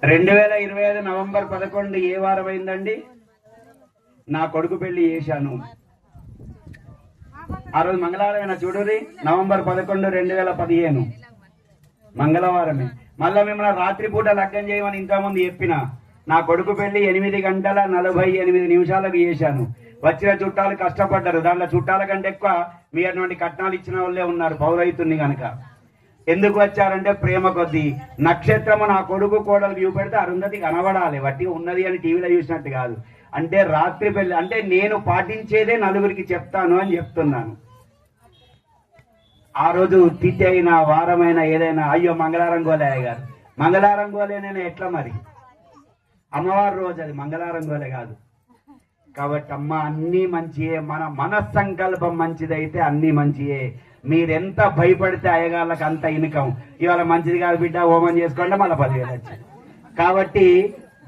2025 November 11 ఏ వారం అయిందండి? నా కొడుకు పెళ్లి చేశాను. ఆ రోజు మంగళవారమేనా చూడురి, నవంబర్ 11, 2015 మంగళవారమే. మళ్ళా మిమ్మల్ని రాత్రిపూట లగ్గం చేయమని ఇంతకుముందు చెప్పిన. నా కొడుకు పెళ్లి 8:48 చేశాను. వచ్చిన చుట్టాలు కష్టపడ్డారు. దాంట్లో చుట్టాల కంటే ఎక్కువ మీ అటువంటి కట్నాలు ఇచ్చిన వాళ్ళే ఉన్నారు, పౌరైతుని కనుక. ఎందుకు వచ్చారంటే ప్రేమ కొద్దీ. నక్షత్రము నా కొడుకు కోడలు వ్యూ పెడితే అరుంధతి కనబడాలి, వట్టి ఉన్నది అని టీవీలో చూసినట్టు కాదు. అంటే రాత్రి పెళ్లి అంటే నేను పాటించేదే నలుగురికి చెప్తాను అని చెప్తున్నాను. ఆ రోజు తిథి అయినా వారమైనా ఏదైనా అయ్యో మంగళవారం గోలే గారు, మంగళవారం గోలేనైనా ఎట్లా మరి? అమ్మవారి రోజు అది, మంగళవారం గోలే కాదు. కాబట్టి అమ్మ అన్నీ మంచియే, మన మనస్సంకల్పం మంచిదైతే అన్నీ మంచియే. మీరెంత భయపడితే అయ్యగాళ్ళకి అంత ఇన్కం. ఇవాళ మంచిది కాదు బిడ్డ హోమం చేసుకోండి మళ్ళీ 10,000 వచ్చింది. కాబట్టి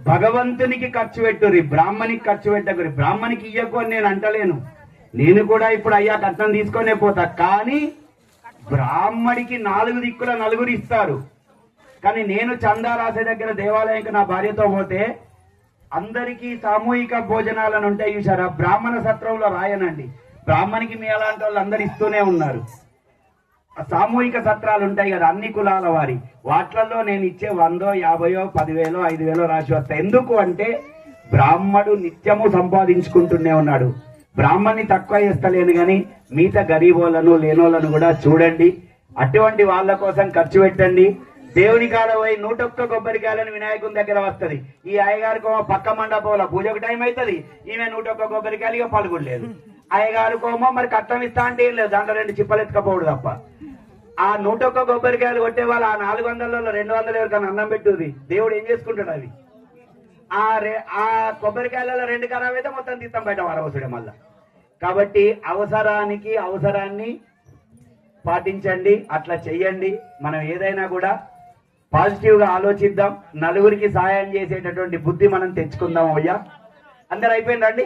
భగవంతునికి ఖర్చు పెట్టుర్రి, బ్రాహ్మణికి ఖర్చు పెట్టకురి. బ్రాహ్మణికి ఇయ్యకు అని నేను అంటలేను, నేను కూడా ఇప్పుడు అయ్యా కట్నం తీసుకొనే పోతా. కానీ బ్రాహ్మడికి 4 దిక్కుల 4 ఇస్తారు. కానీ నేను చందా రాసే దగ్గర దేవాలయంకి నా భార్యతో పోతే అందరికీ సామూహిక భోజనాలను ఉంటాయి చూసారా, బ్రాహ్మణ సత్రంలో రాయనండి. బ్రాహ్మణికి మీ అలాంటి వాళ్ళు అందరు ఇస్తూనే ఉన్నారు. సామూహిక సత్రాలు ఉంటాయి కదా అన్ని కులాల వారి, వాట్లలో నేను ఇచ్చే 100, 50, 10,000, 5,000 రాసి వస్తా. ఎందుకు అంటే బ్రాహ్మడు నిత్యము సంపాదించుకుంటూనే ఉన్నాడు. బ్రాహ్మణ్ణి తక్కువ చేస్తలేను కానీ మిగతా గరీబోళ్లను లేనోళ్లను కూడా చూడండి. అటువంటి వాళ్ళ కోసం ఖర్చు పెట్టండి. దేవుని కాడ పోయి 101 కొబ్బరికాయలను వినాయకుని దగ్గర వస్తుంది. ఈ అయ్యగారికి పక్క మండపంలో పూజకు టైం అవుతుంది, ఈమె 101 కొబ్బరికాయలు పలుకులేదు. అయ్యగారికోమో మరి కట్టం ఇస్తా అంటే ఏం లేదు, దాంట్లో 2 చిప్పలు ఎత్తుకపోవడు తప్ప. ఆ 101 కొబ్బరికాయలు కొట్టే వాళ్ళు ఆ 400లలో 200 ఎవరికైనా అన్నం పెట్టుది. దేవుడు ఏం చేసుకుంటాడు అవి? ఆ కొబ్బరికాయలలో 2 ఖరాబ్ అయితే మొత్తం తీస్తాం బయట వారవసుడే మళ్ళా. కాబట్టి అవసరాన్ని పాటించండి, అట్లా చెయ్యండి. మనం ఏదైనా కూడా పాజిటివ్ గా ఆలోచిద్దాం, నలుగురికి సాయం చేసేటటువంటి బుద్ధి మనం తెచ్చుకుందాం. అయ్యా అందరు అయిపోయిందండి.